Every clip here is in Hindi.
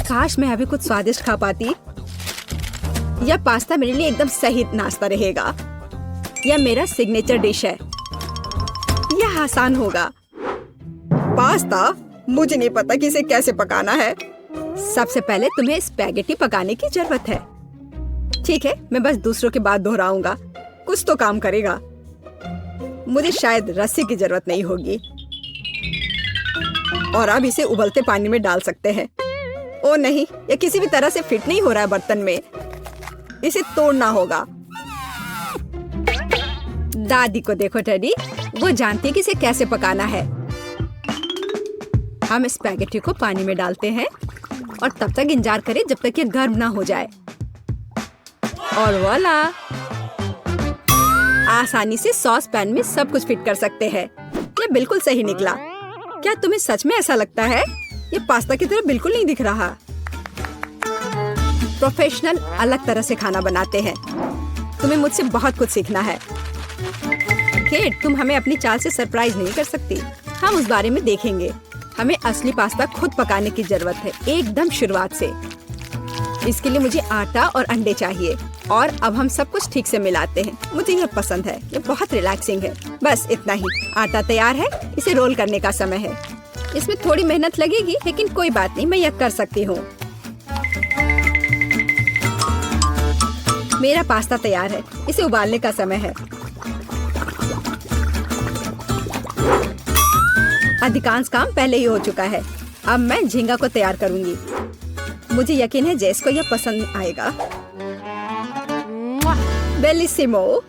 काश मैं अभी कुछ स्वादिष्ट खा पाती। यह पास्ता मेरे लिए एकदम सही नाश्ता रहेगा। यह मेरा सिग्नेचर डिश है। यह आसान होगा। पास्ता? मुझे नहीं पता कि इसे कैसे पकाना है। सबसे पहले तुम्हें स्पैगेटी पकाने की जरूरत है। ठीक है, मैं बस दूसरों की बात दोहराऊंगा। कुछ तो काम करेगा। मुझे शायद रस्सी की जरूरत नहीं होगी। और अब इसे उबलते पानी में डाल सकते हैं। ओ नहीं, यह किसी भी तरह से फिट नहीं हो रहा है बर्तन में। इसे तोड़ना होगा। दादी को देखो टेडी, वो जानती है कि इसे कैसे पकाना है। हम स्पैगेटी को पानी में डालते हैं और तब तक इंतजार करें जब तक ये गर्म ना हो जाए। और वाला, आसानी से सॉस पैन में सब कुछ फिट कर सकते हैं। ये बिल्कुल सही निकला। क्या तुम्हें सच में ऐसा लगता है? ये पास्ता की तरह बिल्कुल नहीं दिख रहा। प्रोफेशनल अलग तरह से खाना बनाते हैं। तुम्हें मुझसे बहुत कुछ सीखना है। केट, तुम हमें अपनी चाल से सरप्राइज नहीं कर सकती। हम उस बारे में देखेंगे। हमें असली पास्ता खुद पकाने की जरूरत है, एकदम शुरुआत से। इसके लिए मुझे आटा और अंडे चाहिए। और अब हम सब कुछ ठीक से मिलाते हैं। मुझे यह पसंद है। ये बहुत रिलैक्सिंग है। बस इतना ही। आटा तैयार है। इसे रोल करने का समय है। इसमें थोड़ी मेहनत लगेगी, लेकिन कोई बात नहीं, मैं यह कर सकती हूँ। मेरा पास्ता तैयार है। इसे उबालने का समय है। अधिकांश काम पहले ही हो चुका है। अब मैं झींगा को तैयार करूंगी। मुझे यकीन है जेस को यह पसंद आएगा। बेलिसिमो।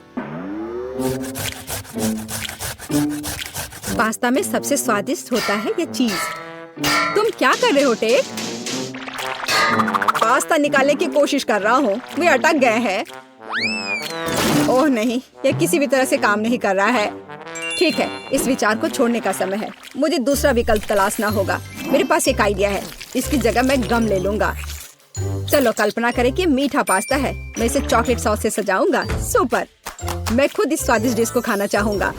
पास्ता में सबसे स्वादिष्ट होता है यह चीज। तुम क्या कर रहे हो टेड? पास्ता निकालने की कोशिश कर रहा हूँ। वे अटक गए हैं। ओह नहीं, यह किसी भी तरह से काम नहीं कर रहा है। ठीक है, इस विचार को छोड़ने का समय है। मुझे दूसरा विकल्प तलाशना होगा। मेरे पास एक आइडिया है। इसकी जगह मैं गम ले लूंगा। चलो कल्पना करें कि मीठा पास्ता है। मैं इसे चॉकलेट सॉस से सजाऊंगा। सुपर। मैं खुद इस स्वादिष्ट डिश को खाना चाहूंगा।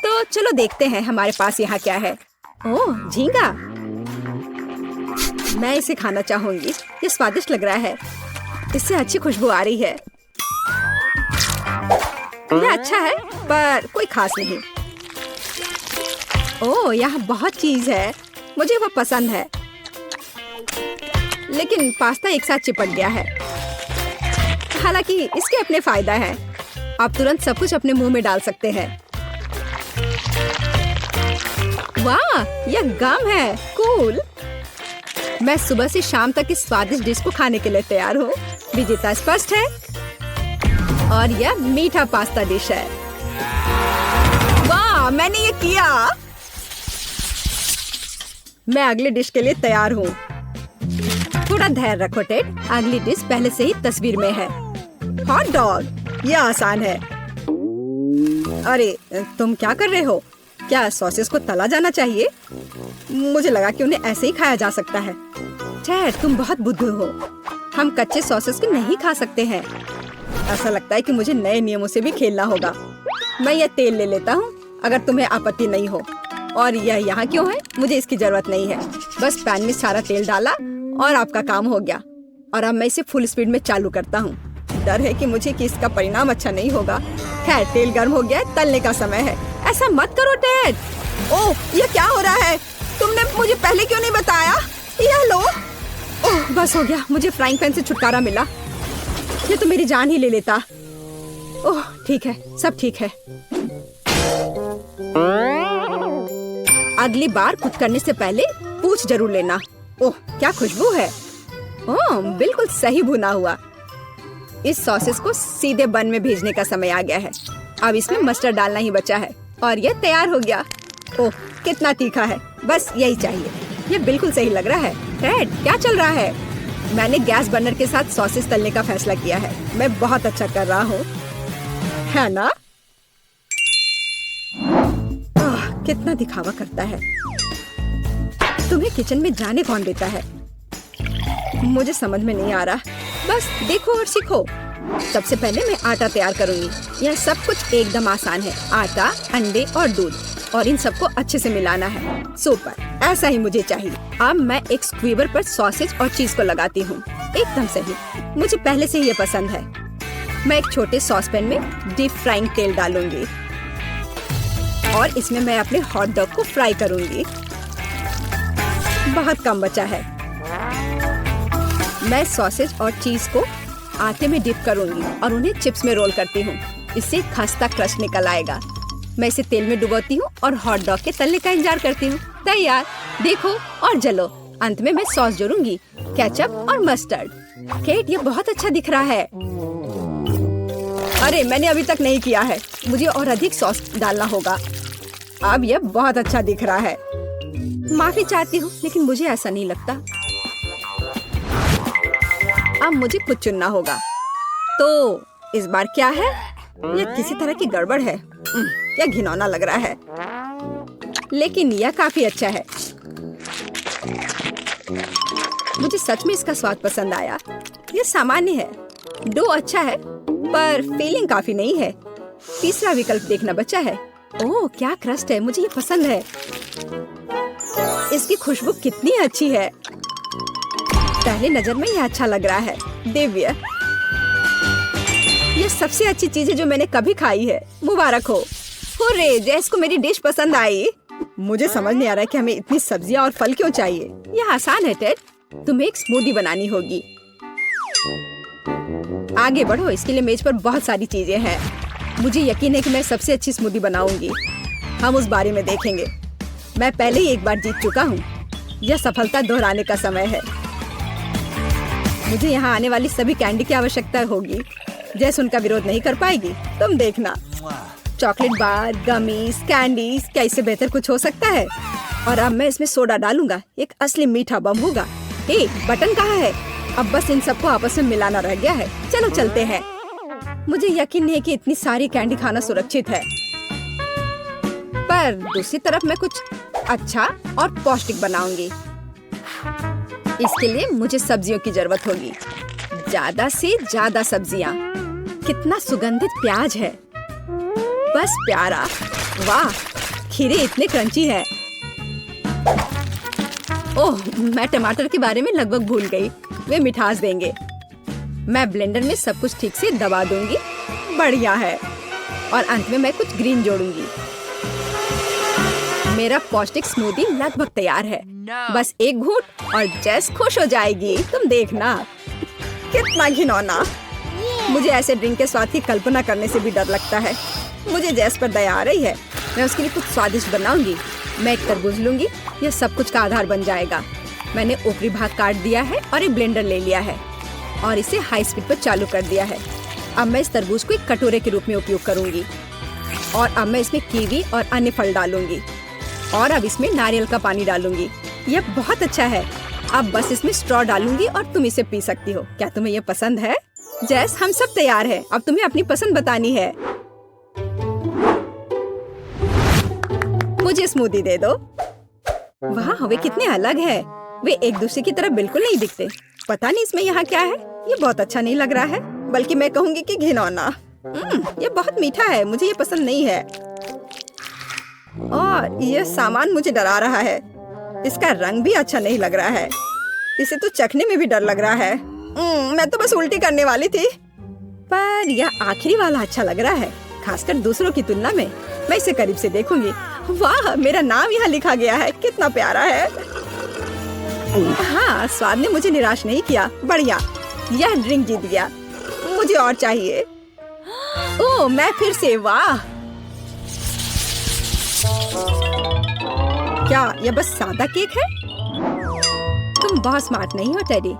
तो चलो देखते हैं हमारे पास यहाँ क्या है। ओह, झींगा। मैं इसे खाना चाहूंगी। ये स्वादिष्ट लग रहा है। इससे अच्छी खुशबू आ रही है। यह अच्छा है, पर कोई खास नहीं। ओह, यहाँ बहुत चीज है। मुझे वह पसंद है, लेकिन पास्ता एक साथ चिपक गया है। हालांकि इसके अपने फायदा हैं। आप तुरंत सब कुछ अपने मुंह में डाल सकते हैं। वाह, यह गम है। कूल। मैं सुबह से शाम तक इस स्वादिष्ट डिश को खाने के लिए तैयार हूँ। विजेता स्पष्ट है। और यह मीठा पास्ता डिश है। वाह, मैंने ये किया। मैं अगली डिश के लिए तैयार हूँ। थोड़ा धैर्य रखो टेड। अगली डिश पहले से ही तस्वीर में है। Hot dog. यह आसान है। अरे, तुम क्या कर रहे हो? क्या सॉसेस को तला जाना चाहिए? मुझे लगा कि उन्हें ऐसे ही खाया जा सकता है। टेड, तुम बहुत बुद्धू हो। हम कच्चे सॉसेस को नहीं खा सकते हैं। ऐसा लगता है कि मुझे नए नियमों से भी खेलना होगा। मैं यह तेल ले लेता हूँ, अगर तुम्हें आपत्ति नहीं हो। और यह यहाँ क्यों है? मुझे इसकी जरूरत नहीं है। बस पैन में सारा तेल डाला और आपका काम हो गया। और अब मैं इसे फुल स्पीड में चालू करता हूँ। डर है कि मुझे कि इसका परिणाम अच्छा नहीं होगा। खैर, तेल गर्म हो गया है। तलने का समय है। ऐसा मत करो टेड। ओह, यह क्या हो रहा है? तुमने मुझे पहले क्यों नहीं बताया? यह लो। ओह, बस हो गया। मुझे फ्राइंग पैन से छुटकारा मिला। ये तो मेरी जान ही ले लेता। ओह, ठीक है, सब ठीक है। अगली बार कुछ करने से पहले पूछ जरूर लेना। ओह, क्या खुशबू है। ओह, बिल्कुल सही भुना हुआ। इस सॉसेस को सीधे बन में भेजने का समय आ गया है। अब इसमें मस्टर्ड डालना ही बचा है और यह तैयार हो गया। ओह, कितना तीखा है। बस यही चाहिए। यह बिल्कुल सही लग रहा है। टेड, क्या चल रहा है? मैंने गैस बर्नर के साथ सॉसेस तलने का फैसला किया है। मैं बहुत अच्छा कर रहा हूँ, है ना? कितना दिखावा करता है। तुम्हें किचन में जाने कौन देता है? मुझे समझ में नहीं आ रहा। बस देखो और सीखो। सबसे पहले मैं आटा तैयार करूंगी। यह सब कुछ एकदम आसान है। आटा, अंडे और दूध। और इन सबको अच्छे से मिलाना है। सुपर, ऐसा ही मुझे चाहिए। अब मैं एक स्क्वीवर पर सॉसेज और चीज को लगाती हूँ। एकदम सही, मुझे पहले से ही ये पसंद है। मैं एक छोटे सॉसपैन में डीप फ्राइंग तेल डालूंगी और इसमें मैं अपने हॉट डॉग को फ्राई करूंगी। बहुत कम बचा है। मैं सॉसेज और चीज को आटे में डिप करूंगी और उन्हें चिप्स में रोल करती हूँ। इससे खस्ता क्रस्ट निकल आएगा। मैं इसे तेल में डुबोती हूँ और हॉट डॉग के तलने का इंतजार करती हूँ। तैयार, देखो और जलो। अंत में मैं सॉस जोड़ूंगी, केचप और मस्टर्ड। केट, ये बहुत अच्छा दिख रहा है। अरे, मैंने अभी तक नहीं किया है। मुझे और अधिक सॉस डालना होगा। अब यह बहुत अच्छा दिख रहा है। माफी चाहती हूँ, लेकिन मुझे ऐसा नहीं लगता। अब मुझे कुछ चुनना होगा। तो इस बार क्या है? यह किसी तरह की गड़बड़ है। यह घिनौना लग रहा है, लेकिन यह काफी अच्छा है। मुझे सच में इसका स्वाद पसंद आया। यह सामान्य है। डो अच्छा है, पर फीलिंग काफी नहीं है। तीसरा विकल्प देखना बचा है। ओह, क्या क्रस्ट है, मुझे ये पसंद है। इसकी खुशबू कितनी अच्छी है। पहली नजर में यह अच्छा लग रहा है। दिव्य, यह सबसे अच्छी चीज है जो मैंने कभी खाई है। मुबारक हो। हुर्रे, जैस को मेरी डिश पसंद आई। मुझे समझ नहीं आ रहा है कि हमें इतनी सब्जियां और फल क्यों चाहिए। यह आसान है टेड, तुम्हें एक स्मूदी बनानी होगी। आगे बढ़ो, इसके लिए मेज पर बहुत सारी चीजें हैं। मुझे यकीन है कि मैं सबसे अच्छी स्मूदी बनाऊंगी। हम उस बारे में देखेंगे। मैं पहले ही एक बार जीत चुका हूँ। यह सफलता दोहराने का समय है। मुझे यहाँ आने वाली सभी कैंडी की आवश्यकता होगी। जैस उनका विरोध नहीं कर पाएगी, तुम देखना। चॉकलेट बार, गमीज, कैंडीज, क्या इससे बेहतर कुछ हो सकता है? और अब मैं इसमें सोडा डालूंगा। एक असली मीठा बम होगा। हे, बटन कहाँ है? अब बस इन सबको आपस में मिलाना रह गया है। चलो चलते हैं। मुझे यकीन नहीं कि इतनी सारी कैंडी खाना सुरक्षित है, पर दूसरी तरफ मैं कुछ अच्छा और पौष्टिक बनाऊंगी। इसके लिए मुझे सब्जियों की जरूरत होगी। ज्यादा से ज्यादा सब्जियाँ। कितना सुगंधित प्याज है, बस प्यारा। वाह, खीरे इतने क्रंची है। ओह, मैं टमाटर के बारे में लगभग भूल गई। वे मिठास देंगे। मैं ब्लेंडर में सब कुछ ठीक से दबा दूंगी। बढ़िया है। और अंत में मैं कुछ ग्रीन जोड़ूंगी। मेरा पौष्टिक स्मूदी लगभग तैयार है। बस एक घूंट और जेस खुश हो जाएगी। तुम देखना। कितना घिनौना। मुझे ऐसे ड्रिंक के स्वाद की कल्पना करने से भी डर लगता है। मुझे जेस पर दया आ रही है। मैं उसके लिए कुछ स्वादिष्ट बनाऊंगी। मैं एक तरबूज लूंगी। यह सब कुछ का आधार बन जाएगा। मैंने ऊपरी भाग काट दिया है और एक ब्लेंडर ले लिया है और इसे हाई स्पीड पर चालू कर दिया है। अब मैं इस तरबूज को एक कटोरे के रूप में उपयोग करूंगी और अब मैं इसमें कीवी और अन्य फल डालूंगी और अब इसमें नारियल का पानी डालूंगी। यह बहुत अच्छा है। अब बस इसमें स्ट्रॉ डालूंगी और तुम इसे पी सकती हो। क्या तुम्हें यह पसंद है? जैस, हम सब तैयार हैं। अब तुम्हें अपनी पसंद बतानी है। मुझे स्मूदी दे दो। वाह, वे कितने अलग है। वे एक दूसरे की तरह बिल्कुल नहीं दिखते। पता नहीं इसमें यहाँ क्या है। ये बहुत अच्छा नहीं लग रहा है, बल्कि मैं कहूँगी कि घिनौना। ये बहुत मीठा है। मुझे ये पसंद नहीं है और यह सामान मुझे डरा रहा है। इसका रंग भी अच्छा नहीं लग रहा है। इसे तो चखने में भी डर लग रहा है। मैं तो बस उल्टी करने वाली थी, पर यह आखिरी वाला अच्छा लग रहा है, खासकर दूसरों की तुलना में। मैं इसे करीब से देखूंगी। वाह, मेरा नाम यहाँ लिखा गया है। कितना प्यारा है। हाँ, स्वाद ने मुझे निराश नहीं किया। बढ़िया, यह ड्रिंक जीत गया। मुझे और चाहिए। ओह, मैं फिर से। वाह, क्या यह बस सादा केक है? तुम बहुत स्मार्ट नहीं हो टेडी।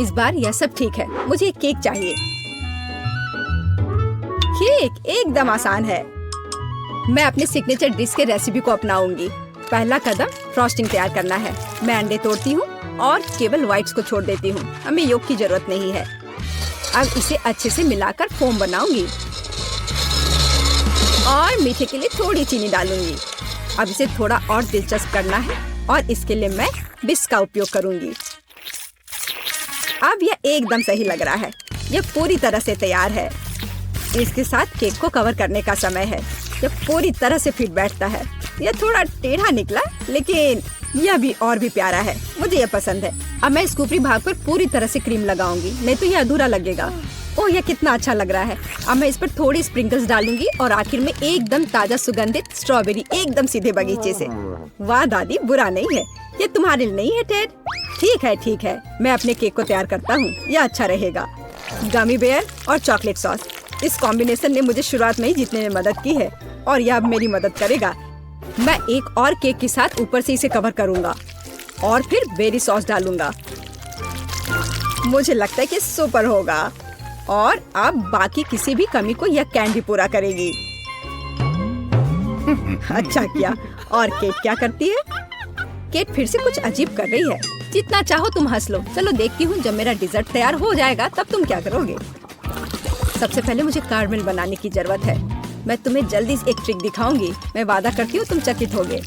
इस बार यह सब ठीक है। मुझे एक केक चाहिए। केक एकदम आसान है। मैं अपने सिग्नेचर डिश के रेसिपी को अपनाऊंगी। पहला कदम फ्रॉस्टिंग तैयार करना है। मैं अंडे तोड़ती हूँ और केवल व्हाइट्स को छोड़ देती हूँ। हमें योग की जरूरत नहीं है। अब इसे अच्छे से मिलाकर फोम बनाऊंगी और मीठे के लिए थोड़ी चीनी डालूंगी। अब इसे थोड़ा और दिलचस्प करना है और इसके लिए मैं बिस्क का उपयोग करूंगी। अब यह एकदम सही लग रहा है। यह पूरी तरह से तैयार है। इसके साथ केक को कवर करने का समय है। यह पूरी तरह से फिट बैठता है। यह थोड़ा टेढ़ा निकला, लेकिन यह भी और भी प्यारा है। मुझे यह पसंद है। अब मैं इस ऊपरी भाग पर पूरी तरह से क्रीम लगाऊंगी, नहीं तो यह अधूरा लगेगा। ओह, यह कितना अच्छा लग रहा है। अब मैं इस पर थोड़ी स्प्रिंकल्स डालूंगी और आखिर में एकदम ताजा सुगंधित स्ट्रॉबेरी, एकदम सीधे बगीचे से। वाह दादी, बुरा नहीं है। ये तुम्हारे लिए नहीं है टेड? ठीक है, मैं अपने केक को तैयार करता हूँ। यह अच्छा रहेगा। गमी बेयर और चॉकलेट सॉस, इस कॉम्बिनेशन ने मुझे शुरुआत में ही जीतने में मदद की है और यह अब मेरी मदद करेगा। मैं एक और केक के साथ ऊपर से इसे कवर करूंगा और फिर बेरी सॉस डालूंगा। मुझे लगता है कि सुपर होगा और अब बाकी किसी भी कमी को यह कैंडी पूरा करेगी। अच्छा किया। और केट क्या करती है? केट फिर से कुछ अजीब कर रही है। जितना चाहो तुम हंस लो। चलो देखती हूँ, जब मेरा डिजर्ट तैयार हो जाएगा तब तुम क्या करोगे। सबसे पहले मुझे कैरमेल बनाने की जरूरत है। मैं तुम्हें जल्दी एक ट्रिक दिखाऊंगी। मैं वादा करती हूँ तुम चकित होगे।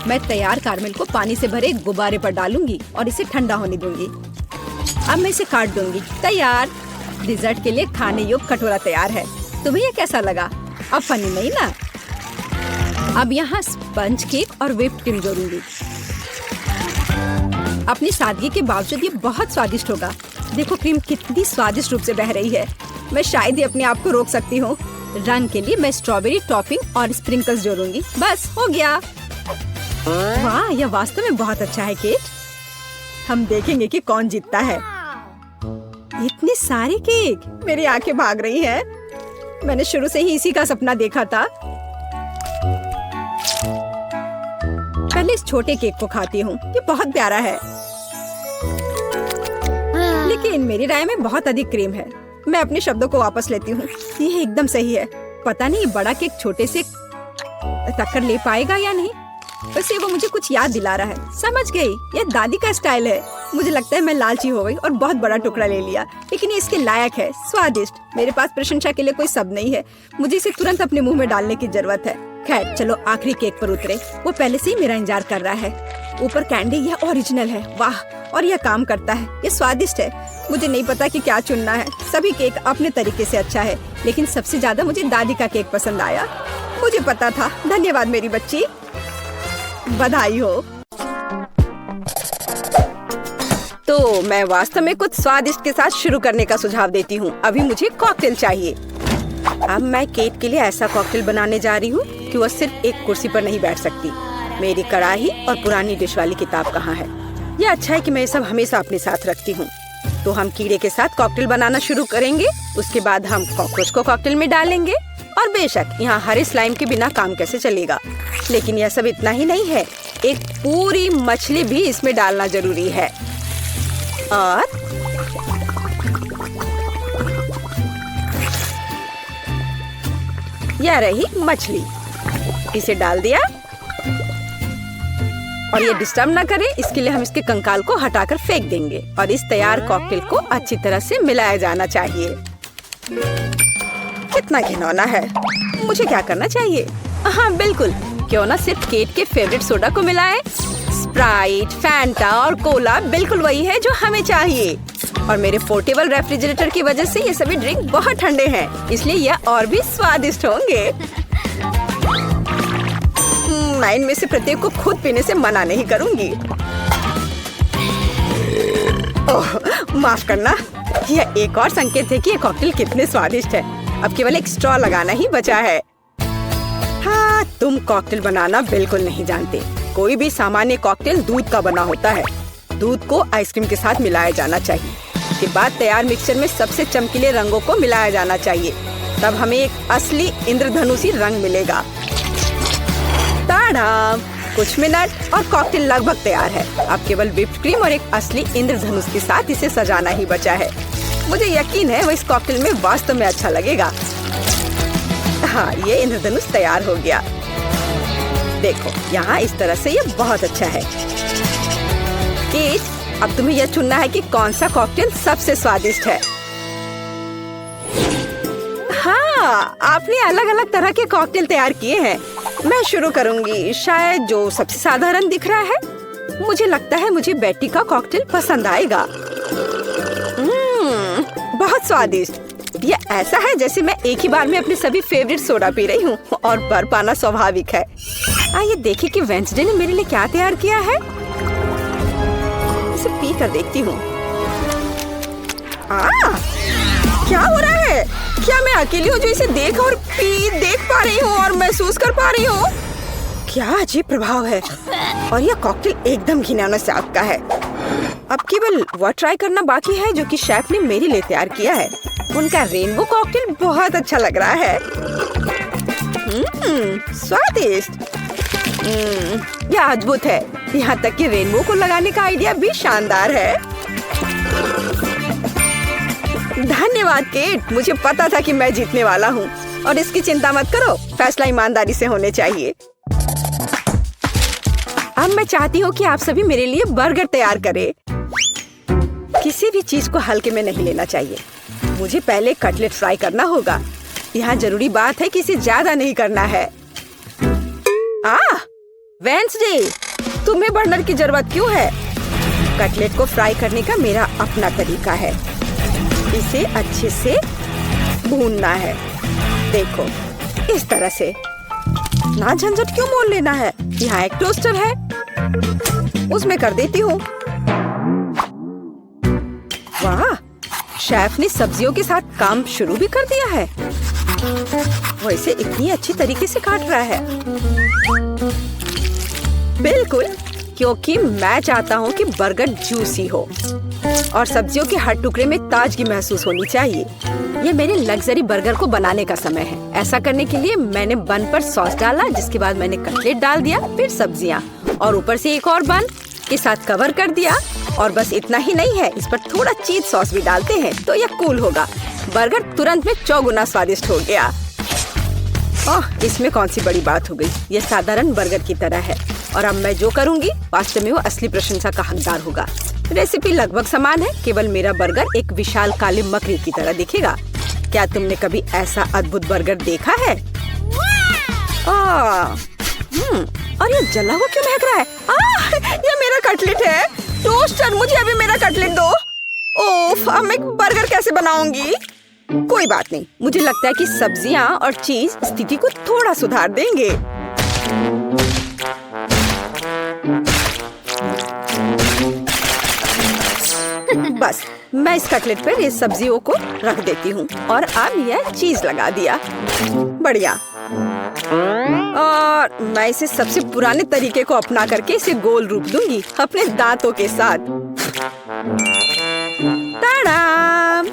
मैं तैयार कैरमेल को पानी से भरे एक गुब्बारे पर डालूंगी और इसे ठंडा होने दूंगी। अब मैं इसे काट दूंगी। तैयार। डिजर्ट के लिए खाने योग्य कटोरा तैयार है। तुम्हें यह कैसा लगा? अब फनी नहीं ना? अब यहाँ स्पंज केक और व्हिप्ड क्रीम जोड़ूंगी। अपनी सादगी के बावजूद ये बहुत स्वादिष्ट होगा। देखो क्रीम कितनी स्वादिष्ट रूप से बह रही है। मैं शायद ही अपने आप को रोक सकती हूँ। रंग के लिए मैं स्ट्रॉबेरी टॉपिंग और स्प्रिंकल्स जोड़ूंगी। बस हो गया। वाह, यह वास्तव में बहुत अच्छा है केट। हम देखेंगे कि कौन जीतता है। इतने सारे केक, मेरी आंखें भाग रही हैं। मैंने शुरू से ही इसी का सपना देखा था। पहले इस छोटे केक को खाती हूँ। ये बहुत प्यारा है, लेकिन मेरी राय में बहुत अधिक क्रीम है। मैं अपने शब्दों को वापस लेती हूँ। ये एकदम सही है। पता नहीं बड़ा केक छोटे से टक्कर ले पाएगा या नहीं। वैसे वो मुझे कुछ याद दिला रहा है। समझ गई, ये दादी का स्टाइल है। मुझे लगता है मैं लालची हो गई और बहुत बड़ा टुकड़ा ले लिया, लेकिन ये इसके लायक है। स्वादिष्ट। मेरे पास प्रशंसा के लिए कोई शब्द नहीं है। मुझे इसे तुरंत अपने मुंह में डालने की जरूरत है। खैर चलो आखिरी केक पर उतरे। वो पहले से ही मेरा इंतजार कर रहा है। ऊपर कैंडी, यह ओरिजिनल है। वाह, और यह काम करता है। ये स्वादिष्ट है। मुझे नहीं पता कि क्या चुनना है। सभी केक अपने तरीके से अच्छा है, लेकिन सबसे ज्यादा मुझे दादी का केक पसंद आया। मुझे पता था। धन्यवाद मेरी बच्ची। बधाई हो। तो मैं वास्तव में कुछ स्वादिष्ट के साथ शुरू करने का सुझाव देती हूँ। अभी मुझे कॉकटेल चाहिए। अब मैं केट के लिए ऐसा कॉकटेल बनाने जा रही हूँ कि वह सिर्फ एक कुर्सी पर नहीं बैठ सकती। मेरी कढ़ाई और पुरानी डिश वाली किताब कहाँ है? यह अच्छा है कि मैं ये सब हमेशा अपने साथ रखती हूँ। तो हम कीड़े के साथ कॉकटेल बनाना शुरू करेंगे। उसके बाद हम कॉकरोच को कॉकटेल में डालेंगे। और बेशक यहाँ हरे स्लाइम के बिना काम कैसे चलेगा। लेकिन यह सब इतना ही नहीं है, एक पूरी मछली भी इसमें डालना जरूरी है। और यह रही मछली। इसे डाल दिया। और ये डिस्टर्ब ना करे, इसके लिए हम इसके कंकाल को हटाकर फेंक देंगे। और इस तैयार कॉकटेल को अच्छी तरह से मिलाया जाना चाहिए। कितना घिनौना है। मुझे क्या करना चाहिए? हाँ बिल्कुल, क्यों ना सिर्फ केट के फेवरेट सोडा को मिलाएं। स्प्राइट, फैंटा और कोला बिल्कुल वही है जो हमें चाहिए। और मेरे पोर्टेबल रेफ्रिजरेटर की वजह से ये सभी ड्रिंक बहुत ठंडे हैं, इसलिए यह और भी स्वादिष्ट होंगे। मैं इनमें से प्रत्येक को खुद पीने से मना नहीं करूंगी। ओह, माफ करना। यह एक और संकेत है कि ये कॉकटेल कितने स्वादिष्ट है। अब केवल एक स्ट्रॉ लगाना ही बचा है। हाँ, तुम कॉकटेल बनाना बिल्कुल नहीं जानते। कोई भी सामान्य कॉकटेल दूध का बना होता है। दूध को आइसक्रीम के साथ मिलाया जाना चाहिए। इसके बाद तैयार मिक्सचर में सबसे चमकीले रंगों को मिलाया जाना चाहिए। तब हमें एक असली इंद्रधनुषी रंग मिलेगा। ताड़ाम! कुछ मिनट और कॉकटेल लगभग तैयार है। अब केवल व्हिप्ड क्रीम और एक असली इंद्रधनुष के साथ इसे सजाना ही बचा है। मुझे यकीन है वो इस कॉकटेल में वास्तव में अच्छा लगेगा। हाँ, ये इंद्रधनुष तैयार हो गया। देखो यहाँ इस तरह से ये बहुत अच्छा है। केट, अब तुम्हें यह चुनना है कि कौन सा कॉकटेल सबसे स्वादिष्ट है। हाँ, आपने अलग अलग तरह के कॉकटेल तैयार किए हैं। मैं शुरू करूंगी, शायद जो सबसे साधारण दिख रहा है। मुझे लगता है मुझे बेटी का कॉकटेल पसंद आएगा। बहुत स्वादिष्ट। यह ऐसा है जैसे मैं एक ही बार में अपने सभी फेवरेट सोडा पी रही हूँ और भर पाना स्वाभाविक है। आइए देखिए कि वेंसडे ने मेरे लिए क्या तैयार किया है। इसे पी कर देखती हूँ। क्या हो रहा है? क्या मैं अकेली हूँ जो इसे देख पा रही हूँ और महसूस कर पा रही हूँ? क्या अजीब प्रभाव है। और यह कॉकटेल एकदम घिनौना स्वाद का है। अब केवल वह ट्राई करना बाकी है जो कि शेफ ने मेरे लिए तैयार किया है। उनका रेनबो कॉकटेल बहुत अच्छा लग रहा है। स्वादिष्ट। यह अद्भुत है। यहाँ तक कि रेनबो को लगाने का आइडिया भी शानदार है। धन्यवाद केट, मुझे पता था कि मैं जीतने वाला हूँ। और इसकी चिंता मत करो, फैसला ईमानदारी से होने चाहिए। अब मैं चाहती हूँ कि आप सभी मेरे लिए बर्गर तैयार करें। किसी भी चीज को हल्के में नहीं लेना चाहिए। मुझे पहले कटलेट फ्राई करना होगा। यहाँ जरूरी बात है कि इसे ज्यादा नहीं करना है। वेंसडे, तुम्हें बर्नर की जरूरत क्यों है? कटलेट को फ्राई करने का मेरा अपना तरीका है। इसे अच्छे से भूनना है। देखो, इस तरह से। ना झंझट क्यों मोल लेना है? यहाँ एक टोस्टर है, उसमें कर देती हूँ। वाह, शेफ ने सब्जियों के साथ काम शुरू भी कर दिया है। वो इसे इतनी अच्छी तरीके से काट रहा है। बिल्कुल, क्योंकि मैं चाहता हूँ कि बर्गर जूसी हो और सब्जियों के हर टुकड़े में ताजगी महसूस होनी चाहिए। ये मेरे लग्जरी बर्गर को बनाने का समय है। ऐसा करने के लिए मैंने बन पर सॉस डाला, जिसके बाद मैंने कटलेट डाल दिया, फिर सब्जियाँ और ऊपर से एक और बन के साथ कवर कर दिया। और बस इतना ही नहीं है, इस पर थोड़ा चीज सॉस भी डालते हैं तो यह कूल होगा। बर्गर तुरंत में 4 गुना स्वादिष्ट हो गया। इसमें कौन सी बड़ी बात हो गई। यह साधारण बर्गर की तरह है और अब मैं जो करूँगी वास्तव में वो असली प्रशंसा का हकदार होगा। रेसिपी लगभग समान है, केवल मेरा बर्गर एक विशाल काले मकड़ी की तरह दिखेगा। क्या तुमने कभी ऐसा अद्भुत बर्गर देखा है? और ये जला हुआ क्यों महक रहा है? ये मेरा कटलेट है। टोस्टर, मुझे अभी मेरा कटलेट दो। ओफ, अब मैं बर्गर कैसे बनाऊंगी? कोई बात नहीं, मुझे लगता है कि सब्जियां और चीज स्थिति को थोड़ा सुधार देंगे। बस मैं इस कटलेट पर इस सब्जियों को रख देती हूँ और अब यह चीज लगा दिया। बढ़िया। और मैं इसे सबसे पुराने तरीके को अपना करके इसे गोल रूप दूंगी अपने दांतों के साथ। टाडाम!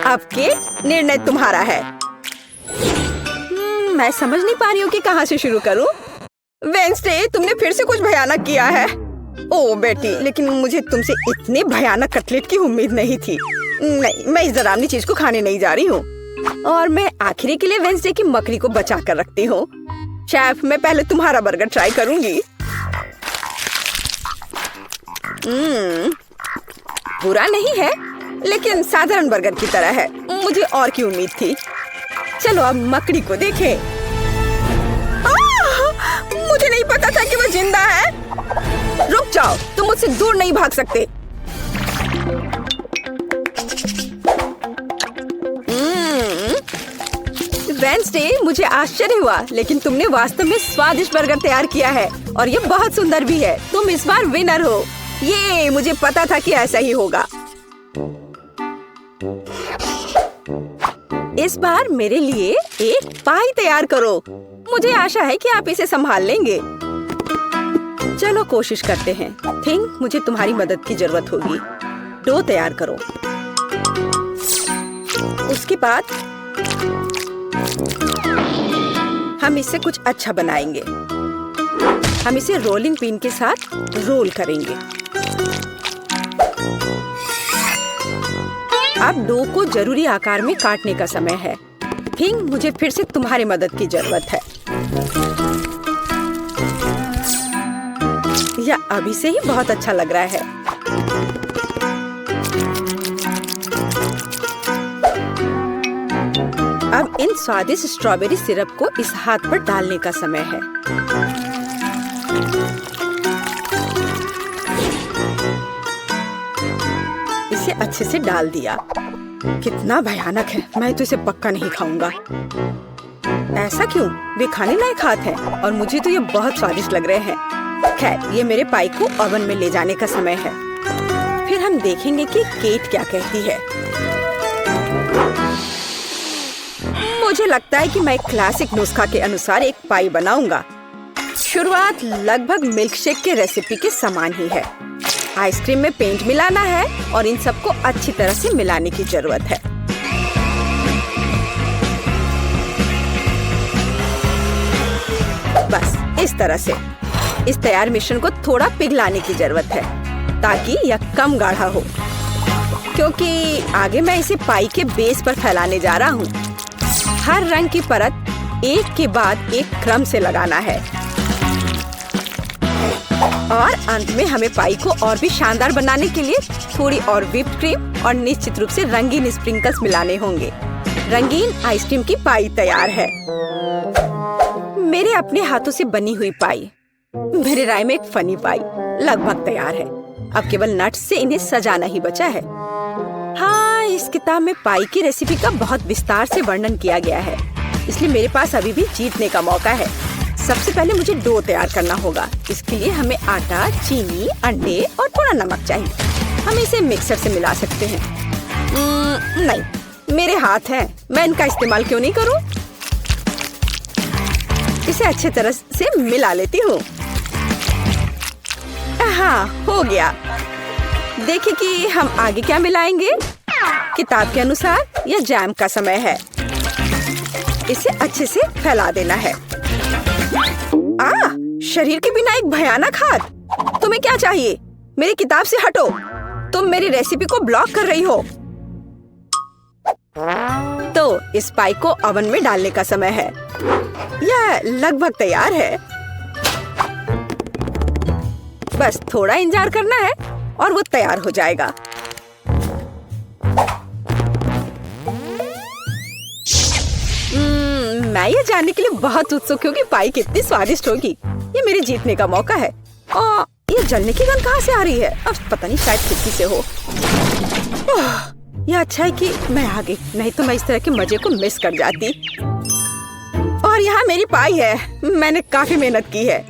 अब के निर्णय तुम्हारा है। मैं समझ नहीं पा रही हूँ कि कहाँ से शुरू करूँ। वेंसडे, तुमने फिर से कुछ भयानक किया है। ओ बेटी, लेकिन मुझे तुमसे इतने भयानक कटलेट की उम्मीद नहीं थी। नहीं, मैं इस डरावनी चीज को खाने नहीं जा रही हूँ। और मैं आखिरी के लिए वेंसडे की मकड़ी को बचा कर रखती हूँ। शेफ, मैं पहले तुम्हारा बर्गर ट्राई करूंगी। बुरा नहीं है, लेकिन साधारण बर्गर की तरह है। मुझे और की उम्मीद थी। चलो अब मकड़ी को देखें। मुझे नहीं पता था कि वो जिंदा है। रुक जाओ, तुम मुझसे दूर नहीं भाग सकते। वेंसडे, मुझे आश्चर्य हुआ, लेकिन तुमने वास्तव में स्वादिष्ट बर्गर तैयार किया है और ये बहुत सुंदर भी है। तुम इस बार विनर हो। ये मुझे पता था कि ऐसा ही होगा। इस बार मेरे लिए एक पाई तैयार करो। मुझे आशा है कि आप इसे संभाल लेंगे। चलो कोशिश करते हैं। थिंक मुझे तुम्हारी मदद की जरूरत होगी। डो तैयार करो। उसके बाद हम इससे कुछ अच्छा बनाएंगे। हम इसे रोलिंग पिन के साथ रोल करेंगे। अब डो को जरूरी आकार में काटने का समय है। थिंक मुझे फिर से तुम्हारी मदद की जरूरत है। यह अभी से ही बहुत अच्छा लग रहा है। अब इन स्वादिष्ट स्ट्रॉबेरी सिरप को इस हाथ पर डालने का समय है। इसे अच्छे से डाल दिया। कितना भयानक है। मैं तो इसे पक्का नहीं खाऊंगा। ऐसा क्यों? वे खाने लायक हाथ हैं और मुझे तो ये बहुत स्वादिष्ट लग रहे हैं। खैर, ये मेरे पाई को ओवन में ले जाने का समय है। फिर हम देखेंगे कि केट क्या कहती है। मुझे लगता है कि मैं क्लासिक नुस्खा के अनुसार एक पाई बनाऊंगा। शुरुआत लगभग मिल्कशेक के रेसिपी के समान ही है। आइसक्रीम में पेंट मिलाना है और इन सबको अच्छी तरह से मिलाने की जरूरत है। बस इस तरह से। इस तैयार मिश्रण को थोड़ा पिघलाने की जरूरत है ताकि यह कम गाढ़ा हो, क्योंकि आगे मैं इसे पाई के बेस पर फैलाने जा रहा हूँ। हर रंग की परत एक के बाद एक क्रम से लगाना है और अंत में हमें पाई को और भी शानदार बनाने के लिए थोड़ी और व्हिप्ड क्रीम और निश्चित रूप से रंगीन स्प्रिंकल्स मिलाने होंगे। रंगीन आइसक्रीम की पाई तैयार है। मेरे अपने हाथों से बनी हुई पाई, मेरे राय में एक फनी पाई, लगभग तैयार है। अब केवल नट्स से इन्हें सजाना ही बचा है। हाँ, इस किताब में पाई की रेसिपी का बहुत विस्तार से वर्णन किया गया है, इसलिए मेरे पास अभी भी जीतने का मौका है। सबसे पहले मुझे डो तैयार करना होगा। इसके लिए हमें आटा, चीनी, अंडे और थोड़ा नमक चाहिए। हम इसे मिक्सर से मिला सकते हैं। नहीं, मेरे हाथ हैं, मैं इनका इस्तेमाल क्यों नहीं करूं? इसे अच्छे तरह से मिला लेती हूँ। हाँ, हो गया। देखिए कि हम आगे क्या मिलाएंगे। किताब के अनुसार यह जैम का समय है। इसे अच्छे से फैला देना है। शरीर के बिना एक भयानक हाथ। तुम्हें क्या चाहिए? मेरी किताब से हटो। तुम मेरी रेसिपी को ब्लॉक कर रही हो। तो इस पाई को ओवन में डालने का समय है। यह लगभग तैयार है। बस थोड़ा इंतजार करना है और वो तैयार हो जाएगा। मैं ये जानने के लिए बहुत उत्सुक हूँ कि पाई कितनी स्वादिष्ट होगी। ये मेरे जीतने का मौका है। ये जलने की गंध कहाँ से आ रही है? अब पता नहीं, शायद खिड़की से हो। यह अच्छा है कि मैं आ गई, नहीं तो मैं इस तरह के मजे को मिस कर जाती। और यहाँ मेरी पाई है। मैंने काफी मेहनत की है।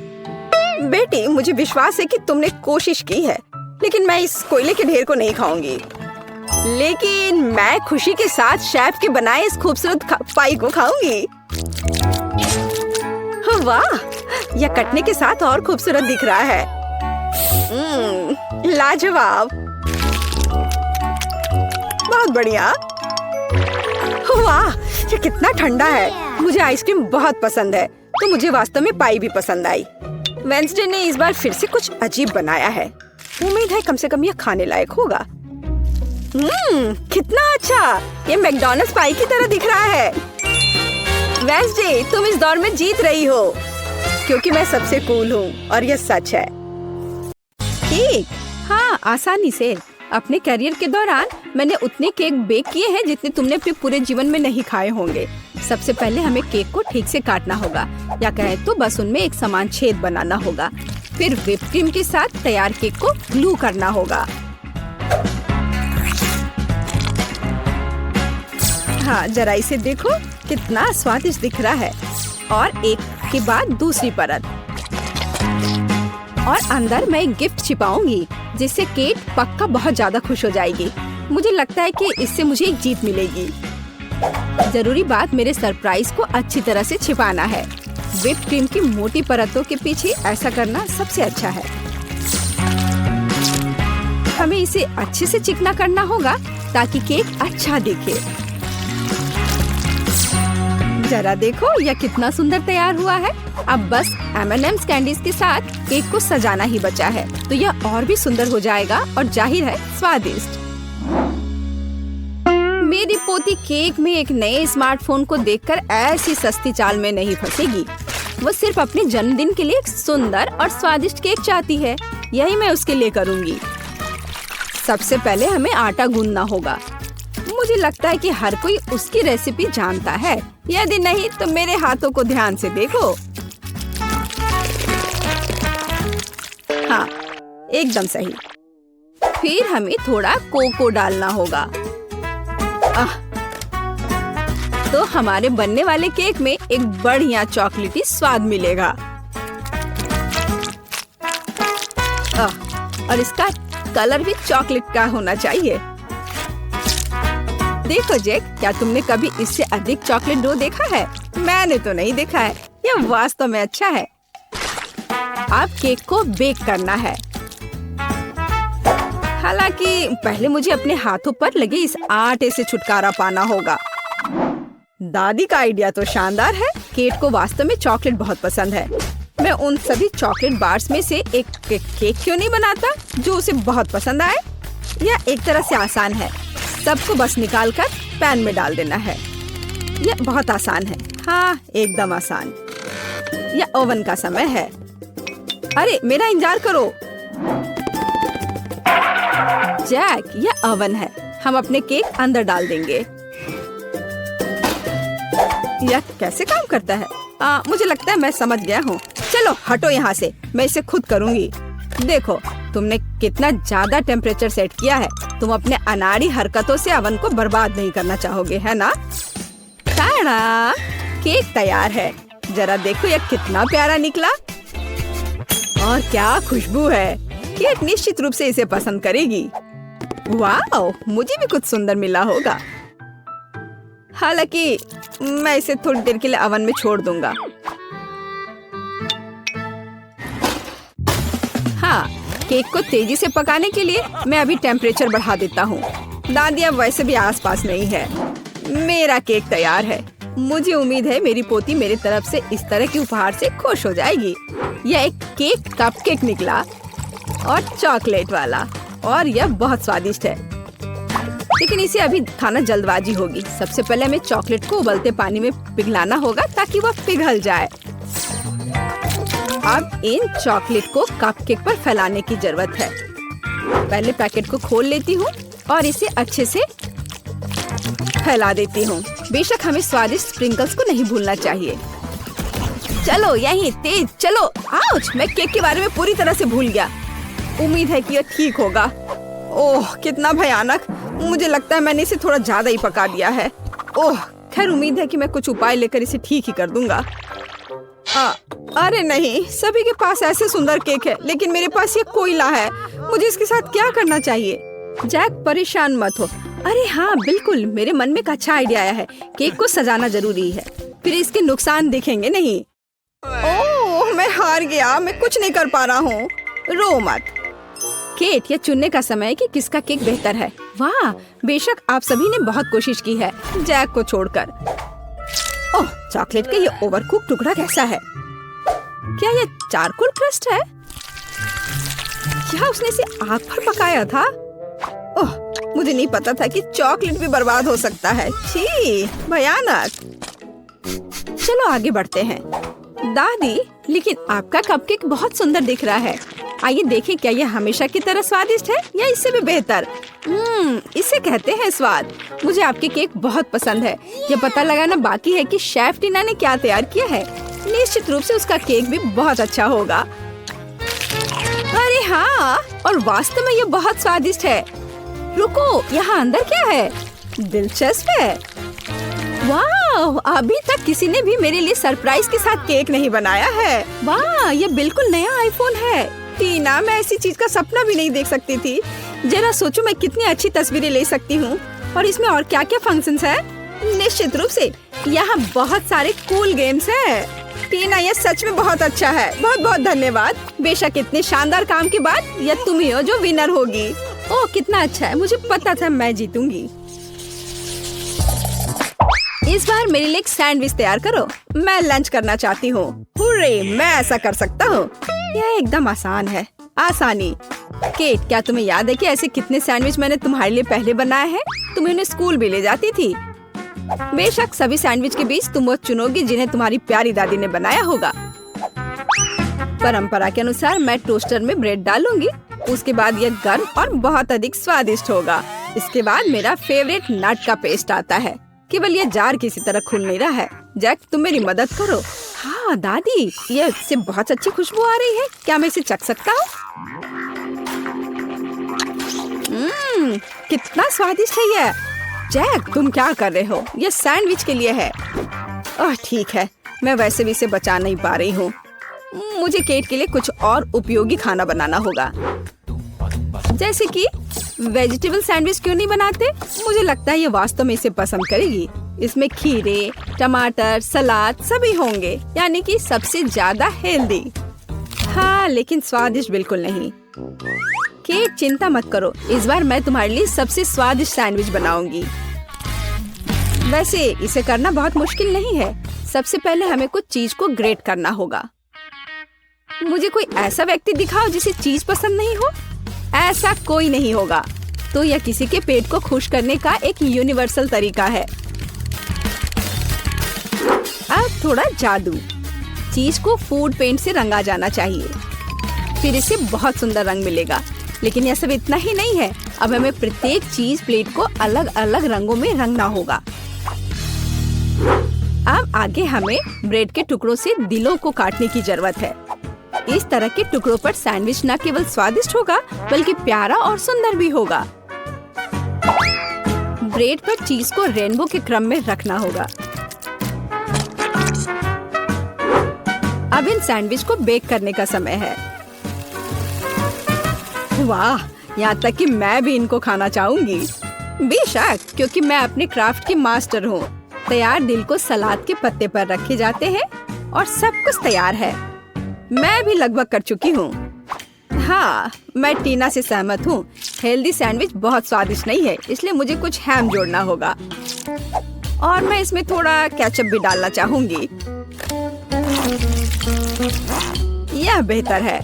बेटी, मुझे विश्वास है कि तुमने कोशिश की है, लेकिन मैं इस कोयले के ढेर को नहीं खाऊंगी। लेकिन मैं खुशी के साथ शेफ के बनाए इस खूबसूरत पाई को खाऊंगी। वाह, यह कटने के साथ और खूबसूरत दिख रहा है। लाजवाब, बहुत बढ़िया। वाह, ये कितना ठंडा है। मुझे आइसक्रीम बहुत पसंद है, तो मुझे वास्तव में पाई भी पसंद आई। वेंसडे ने इस बार फिर से कुछ अजीब बनाया है। उम्मीद है कम से कम यह खाने लायक होगा। कितना अच्छा, ये मैकडॉनल्ड्स पाई की तरह दिख रहा है। वेंसडे, तुम इस दौर में जीत रही हो, क्योंकि मैं सबसे कूल हूँ और यह सच है। केक? हाँ, आसानी से। अपने करियर के दौरान मैंने उतने केक बेक किए हैं जितने तुमने अपने पूरे जीवन में नहीं खाए होंगे। सबसे पहले हमें केक को ठीक से काटना होगा, या कहें तो बस उनमें एक समान छेद बनाना होगा। फिर व्हिप क्रीम के साथ तैयार केक को ग्लू करना होगा। हाँ, जरा इसे देखो, कितना स्वादिष्ट दिख रहा है। और एक के बाद दूसरी परत। और अंदर मैं एक गिफ्ट छिपाऊंगी, जिससे केट पक्का बहुत ज्यादा खुश हो जाएगी। मुझे लगता है कि इससे मुझे एक जीत मिलेगी। जरूरी बात मेरे सरप्राइज को अच्छी तरह से छिपाना है। व्हिप क्रीम की मोटी परतों के पीछे ऐसा करना सबसे अच्छा है। हमें इसे अच्छे से चिकना करना होगा ताकि केक अच्छा दिखे। जरा देखो, यह कितना सुंदर तैयार हुआ है। अब बस M&M's कैंडीज के साथ केक को सजाना ही बचा है, तो यह और भी सुंदर हो जाएगा और जाहिर है स्वादिष्ट। मेरी पोती केक में एक नए स्मार्टफोन को देखकर ऐसी सस्ती चाल में नहीं फंसेगी। वो सिर्फ अपने जन्मदिन के लिए एक सुंदर और स्वादिष्ट केक चाहती है। यही मैं उसके लिए करूँगी। सबसे पहले हमें आटा गूंदना होगा। मुझे लगता है कि हर कोई उसकी रेसिपी जानता है। यदि नहीं तो मेरे हाथों को ध्यान से देखो। हाँ, एकदम सही। फिर हमें थोड़ा कोको डालना होगा। तो हमारे बनने वाले केक में एक बढ़िया चॉकलेटी स्वाद मिलेगा। और इसका कलर भी चॉकलेट का होना चाहिए। देखो जैक, क्या तुमने कभी इससे अधिक चॉकलेट डो देखा है? मैंने तो नहीं देखा है। यह वास्तव में अच्छा है। अब केक को बेक करना है। हालांकि पहले मुझे अपने हाथों पर लगे इस आटे से छुटकारा पाना होगा। दादी का आइडिया तो शानदार है। केट को वास्तव में चॉकलेट बहुत पसंद है। मैं उन सभी चॉकलेट बार्स में से एक केक क्यों नहीं बनाता जो उसे बहुत पसंद आए? यह एक तरह से आसान है। सबको बस निकालकर पैन में डाल देना है। यह बहुत आसान है। हाँ, एकदम आसान। यह ओवन का समय है। अरे मेरा इंतजार करो। जैक, यह ओवन है। हम अपने केक अंदर डाल देंगे। यह कैसे काम करता है? मुझे लगता है मैं समझ गया हूँ। चलो हटो यहाँ से, मैं इसे खुद करूँगी। देखो, तुमने कितना ज्यादा टेम्परेचर सेट किया है। तुम अपने अनाड़ी हरकतों से ओवन को बर्बाद नहीं करना चाहोगे, है ना? ताड़ा! केक तैयार है। जरा देखो यह कितना प्यारा निकला। और क्या खुशबू है। केक निश्चित रूप से इसे पसंद करेगी। वाह, मुझे भी कुछ सुंदर मिला होगा। हालांकि मैं इसे थोड़ी देर के लिए ओवन में छोड़ दूंगा। हाँ, केक को तेजी से पकाने के लिए मैं अभी टेम्परेचर बढ़ा देता हूँ। दादी अब वैसे भी आसपास नहीं है। मेरा केक तैयार है। मुझे उम्मीद है मेरी पोती मेरी तरफ से इस तरह के उपहार से खुश हो जाएगी। यह एक केक कपकेक निकला और चॉकलेट वाला, और यह बहुत स्वादिष्ट है। लेकिन इसे अभी खाना जल्दबाजी होगी। सबसे पहले हमें चॉकलेट को उबलते पानी में पिघलाना होगा ताकि वह पिघल जाए। अब इन चॉकलेट को कपकेक पर फैलाने की जरूरत है। पहले पैकेट को खोल लेती हूँ और इसे अच्छे से फैला देती हूँ। बेशक हमें स्वादिष्ट स्प्रिंकल्स को नहीं भूलना चाहिए। चलो यहीं तेज चलो। आउच! मैं केक के बारे में पूरी तरह से भूल गया। उम्मीद है कि यह ठीक होगा। ओह, कितना भयानक। मुझे लगता है मैंने इसे थोड़ा ज्यादा ही पका दिया है। ओह, खैर उम्मीद है कि मैं कुछ उपाय लेकर इसे ठीक ही कर दूंगा। अरे नहीं, सभी के पास ऐसे सुंदर केक है, लेकिन मेरे पास ये कोयला है। मुझे इसके साथ क्या करना चाहिए? जैक, परेशान मत हो। अरे हाँ, बिल्कुल, मेरे मन में एक अच्छा आइडिया आया है। केक को सजाना जरूरी है, फिर इसके नुकसान दिखेंगे नहीं। ओह, मैं हार गया। मैं कुछ नहीं कर पा रहा हूँ। रो मत। केट, यह चुनने का समय है कि किसका केक बेहतर है। वाह, बेशक आप सभी ने बहुत कोशिश की है, जैक को छोड़कर। ओह, चॉकलेट का ये ओवरकुक टुकड़ा कैसा है? क्या ये चारकोल क्रस्ट है? क्या उसने इसे आग पर पकाया था? ओह, मुझे नहीं पता था कि चॉकलेट भी बर्बाद हो सकता है। छी, भयानक। चलो आगे बढ़ते हैं। दादी, लेकिन आपका कपकेक बहुत सुंदर दिख रहा है। आइए देखें, क्या यह हमेशा की तरह स्वादिष्ट है या इससे भी बेहतर? इसे कहते हैं स्वाद। मुझे आपके केक बहुत पसंद है। यह पता लगाना बाकी है कि शेफ टीना ने क्या तैयार किया है। निश्चित रूप से उसका केक भी बहुत अच्छा होगा। अरे हाँ, और वास्तव में यह बहुत स्वादिष्ट है। रुको, यहाँ अंदर क्या है? दिलचस्प है। वाह, अभी तक किसी ने भी मेरे लिए सरप्राइज के साथ केक नहीं बनाया है। वाह, यह बिल्कुल नया आईफोन है। टीना, मैं ऐसी चीज का सपना भी नहीं देख सकती थी। जरा सोचो मैं कितनी अच्छी तस्वीरें ले सकती हूँ। और इसमें और क्या क्या फंक्शंस हैं? निश्चित रूप से यहाँ बहुत सारे कूल गेम्स हैं। टीना, यह सच में बहुत अच्छा है। बहुत बहुत धन्यवाद। बेशक इतने शानदार काम के बाद यह तुम ही हो जो विनर होगी। ओह, कितना अच्छा है। मुझे पता था मैं जीतूंगी। इस बार मेरे लिए एक सैंडविच तैयार करो। मैं लंच करना चाहती हूँ। हुर्रे, मैं ऐसा कर सकता हूँ। यह एकदम आसान है। आसानी। केट, क्या तुम्हें याद है कि ऐसे कितने सैंडविच मैंने तुम्हारे लिए पहले बनाए हैं? तुम उन्हें स्कूल भी ले जाती थी। बेशक सभी सैंडविच के बीच तुम वो चुनोगी जिन्हें तुम्हारी प्यारी दादी ने बनाया होगा। परंपरा के अनुसार मैं टोस्टर में ब्रेड डालूंगी। उसके बाद यह गर्म और बहुत अधिक स्वादिष्ट होगा। इसके बाद मेरा फेवरेट नट का पेस्ट आता है। केवल ये जार किसी तरह खुल नहीं रहा है। जैक, तुम मेरी मदद करो। हाँ दादी, ये इससे बहुत अच्छी खुशबू आ रही है। क्या मैं इसे चख सकता हूँ? कितना स्वादिष्ट है यह। जैक, तुम क्या कर रहे हो? ये सैंडविच के लिए है। ओह ठीक है, मैं वैसे भी इसे बचा नहीं पा रही हूँ। मुझे केट के लिए कुछ और उपयोगी खाना बनाना होगा। जैसे कि वेजिटेबल सैंडविच क्यों नहीं बनाते? मुझे लगता है ये वास्तव में इसे पसंद करेगी। इसमें खीरे, टमाटर, सलाद सभी होंगे, यानी कि सबसे ज्यादा हेल्दी। हाँ, लेकिन स्वादिष्ट बिल्कुल नहीं। केट चिंता मत करो, इस बार मैं तुम्हारे लिए सबसे स्वादिष्ट सैंडविच बनाऊंगी। वैसे इसे करना बहुत मुश्किल नहीं है। सबसे पहले हमें कुछ चीज को ग्रेट करना होगा। मुझे कोई ऐसा व्यक्ति दिखाओ जिसे चीज पसंद नहीं हो। ऐसा कोई नहीं होगा। तो यह किसी के पेट को खुश करने का एक यूनिवर्सल तरीका है। अब थोड़ा जादू। चीज को फूड पेंट से रंगा जाना चाहिए, फिर इसे बहुत सुंदर रंग मिलेगा। लेकिन यह सब इतना ही नहीं है। अब हमें प्रत्येक चीज प्लेट को अलग अलग रंगों में रंगना होगा। अब आगे हमें ब्रेड के टुकड़ों से दिलों को काटने की जरूरत है। इस तरह के टुकड़ों पर सैंडविच न केवल स्वादिष्ट होगा बल्कि प्यारा और सुंदर भी होगा। ब्रेड पर चीज को रेनबो के क्रम में रखना होगा। अब इन सैंडविच को बेक करने का समय है। वाह, यहाँ तक कि मैं भी इनको खाना चाहूंगी। बेशक, क्योंकि मैं अपने क्राफ्ट की मास्टर हूँ। तैयार दिल को सलाद के पत्ते पर रखे जाते हैं और सब कुछ तैयार है। मैं भी लगभग कर चुकी हूँ। हाँ, मैं टीना से सहमत हूँ। हेल्दी सैंडविच बहुत स्वादिष्ट नहीं है, इसलिए मुझे कुछ हैम जोड़ना होगा। और मैं इसमें थोड़ा केचप भी डालना चाहूंगी। यह बेहतर है।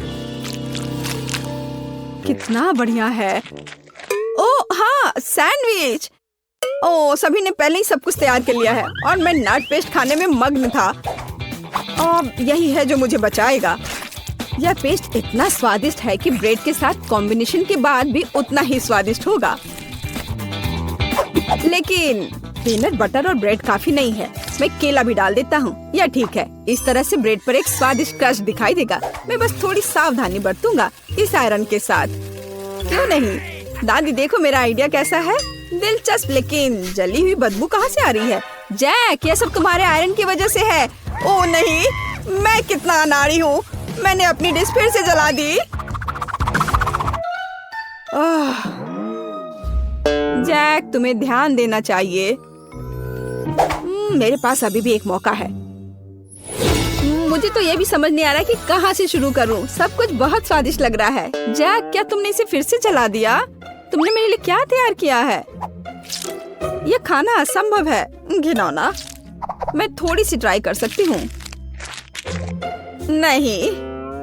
कितना बढ़िया है। ओह हाँ, सैंडविच। ओह, सभी ने पहले ही सब कुछ तैयार कर लिया है और मैं नट पेस्ट खाने में मग्न था। अब यही है जो मुझे बचाएगा। यह पेस्ट इतना स्वादिष्ट है कि ब्रेड के साथ कॉम्बिनेशन के बाद भी उतना ही स्वादिष्ट होगा। लेकिन पीनट बटर और ब्रेड काफी नहीं है। मैं केला भी डाल देता हूँ। यह ठीक है। इस तरह से ब्रेड पर एक स्वादिष्ट क्रस्ट दिखाई देगा। मैं बस थोड़ी सावधानी बरतूंगा इस आयरन के साथ। क्यों नहीं? दादी देखो मेरा आइडिया कैसा है। दिलचस्प, लेकिन जली हुई बदबू कहाँ से आ रही है? जैक, यह सब तुम्हारे आयरन की वजह से है। ओह नहीं, मैं कितना अनाड़ी हूँ। मैंने अपनी डिश फिर से जला दी। जैक, तुम्हें ध्यान देना चाहिए। मेरे पास अभी भी एक मौका है। मुझे तो ये भी समझ नहीं आ रहा कि कहाँ से शुरू करूँ। सब कुछ बहुत स्वादिष्ट लग रहा है। जैक, क्या तुमने इसे फिर से जला दिया? तुमने मेरे लिए क्या तैयार किया है? यह खाना असंभव है। घिनौना। मैं थोड़ी सी ट्राई कर सकती हूँ। नहीं,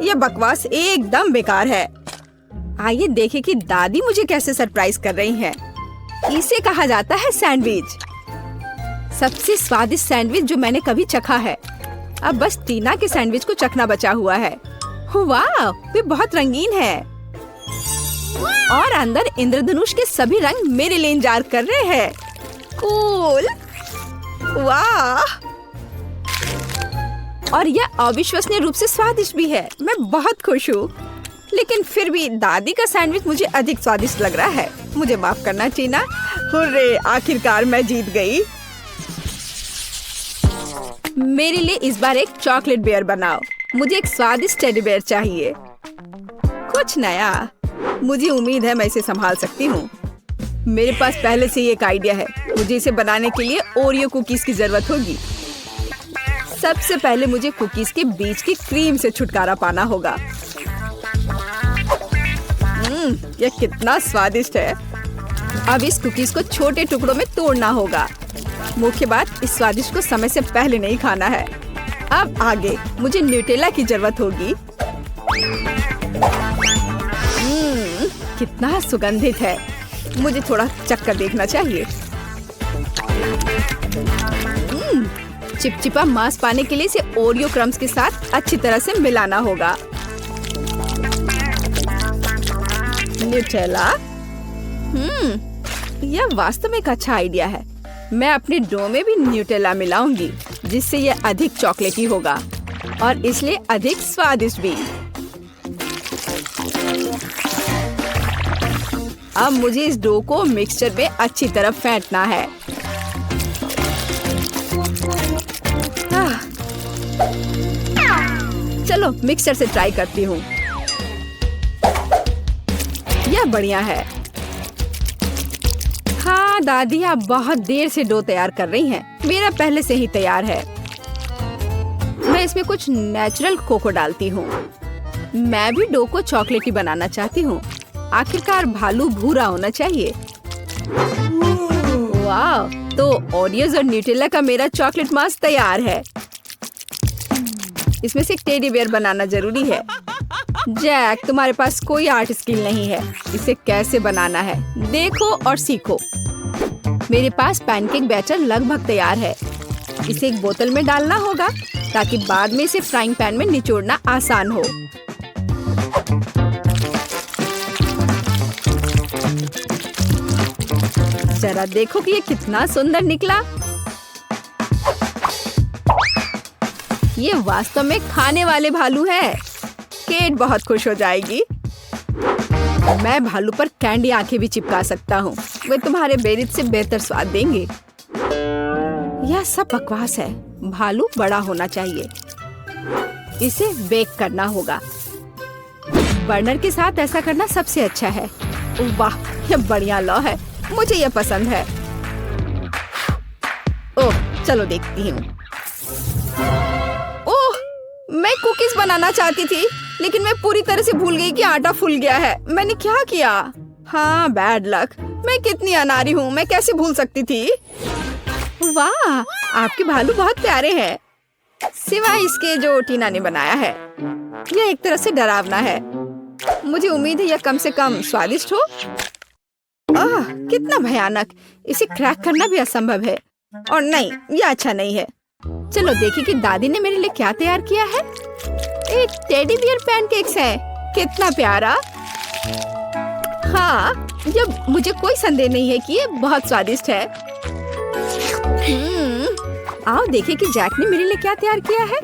यह बकवास एकदम बेकार है। आइए देखें कि दादी मुझे कैसे सरप्राइज कर रही हैं। इसे कहा जाता है सैंडविच। सबसे स्वादिष्ट सैंडविच जो मैंने कभी चखा है। अब बस टीना के सैंडविच को चखना बचा हुआ है। वाह, वे बहुत रंगीन है और अंदर इंद्रधनुष के सभी रंग मेरे लिए इंतजार कर रहे हैं। कूल। वाह, और यह अविश्वसनीय रूप से स्वादिष्ट भी है। मैं बहुत खुश हूँ। लेकिन फिर भी दादी का सैंडविच मुझे अधिक स्वादिष्ट लग रहा है। मुझे माफ करना टीना। हुर्रे, आखिरकार मैं जीत गई। मेरे लिए इस बार एक चॉकलेट बेयर बनाओ। मुझे एक स्वादिष्ट टेडी बेयर चाहिए। कुछ नया। मुझे उम्मीद है मैं इसे संभाल सकती हूँ। मेरे पास पहले से ही एक आइडिया है। मुझे इसे बनाने के लिए ओरियो कुकीज की जरूरत होगी। सबसे पहले मुझे कुकीज के बीच की क्रीम से छुटकारा पाना होगा। यह कितना स्वादिष्ट है। अब इस कुकीज को छोटे टुकड़ों में तोड़ना होगा। मुख्य बात, इस स्वादिष्ट को समय से पहले नहीं खाना है। अब आगे मुझे न्यूटेला की जरूरत होगी। कितना सुगंधित है। मुझे थोड़ा चक्कर देखना चाहिए। चिपचिपा मांस पाने के लिए इसे ओरियो क्रम्स के साथ अच्छी तरह से मिलाना होगा। न्यूटेला। यह वास्तव में एक अच्छा आइडिया है। मैं अपने डो में भी न्यूटेला मिलाऊंगी, जिससे यह अधिक चॉकलेटी होगा और इसलिए अधिक स्वादिष्ट भी। अब मुझे इस डो को मिक्सचर में अच्छी तरह फेंटना है। चलो मिक्सचर से ट्राई करती हूँ। यह बढ़िया है। हाँ दादी, आप बहुत देर से डो तैयार कर रही हैं। मेरा पहले से ही तैयार है। मैं इसमें कुछ नेचुरल कोको डालती हूँ। मैं भी डो को चॉकलेटी बनाना चाहती हूँ। आखिरकार भालू भूरा होना चाहिए। वाह, तो ओरियोज और न्यूटेला का मेरा चॉकलेट मास्क तैयार है। इसमें से एक टेडी बियर बनाना जरूरी है। जैक, तुम्हारे पास कोई आर्ट स्किल नहीं है। इसे कैसे बनाना है देखो और सीखो। मेरे पास पैनकेक बैटर लगभग तैयार है। इसे एक बोतल में डालना होगा ताकि बाद में इसे फ्राइंग पैन में निचोड़ना आसान हो। जरा देखो कि ये कितना सुंदर निकला। ये वास्तव में खाने वाले भालू है। केट बहुत खुश हो जाएगी। मैं भालू पर कैंडी आंखें भी चिपका सकता हूँ। वे तुम्हारे बेरित से बेहतर स्वाद देंगे। यह सब बकवास है। भालू बड़ा होना चाहिए। इसे बेक करना होगा। बर्नर के साथ ऐसा करना सबसे अच्छा है। वाह, यह बढ़िया लॉ है। मुझे यह पसंद है। ओह, चलो देखती हूँ। ओह, मैं कुकीज बनाना चाहती थी, लेकिन मैं पूरी तरह से भूल गई कि आटा फूल गया है। मैंने क्या किया? हाँ, बैड लक। मैं कितनी अनाड़ी हूँ। मैं कैसे भूल सकती थी? वाह, आपके भालू बहुत प्यारे हैं, सिवाय इसके जो टीना ने बनाया है। यह एक तरह से डरावना है। मुझे उम्मीद है यह कम से कम स्वादिष्ट हो। आह, कितना भयानक। इसे क्रैक करना भी असंभव है। और नहीं, यह अच्छा नहीं है। चलो देखिए कि दादी ने मेरे लिए क्या तैयार किया है। एक टेडी बियर पैनकेक्स है। कितना प्यारा। हाँ, जब मुझे कोई संदेह नहीं है कि ये बहुत स्वादिष्ट है। आओ देखिए कि जैक ने मेरे लिए क्या तैयार किया है।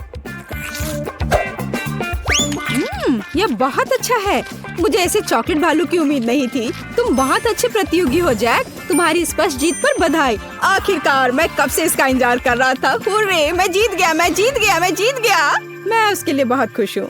यह बहुत अच्छा है। मुझे ऐसे चॉकलेट भालू की उम्मीद नहीं थी। तुम बहुत अच्छे प्रतियोगी हो जैक। तुम्हारी स्पष्ट जीत पर बधाई। आखिरकार, मैं कब से इसका इंतजार कर रहा था। हुर्रे, मैं जीत गया, मैं जीत गया, मैं जीत गया। मैं उसके लिए बहुत खुश हूँ।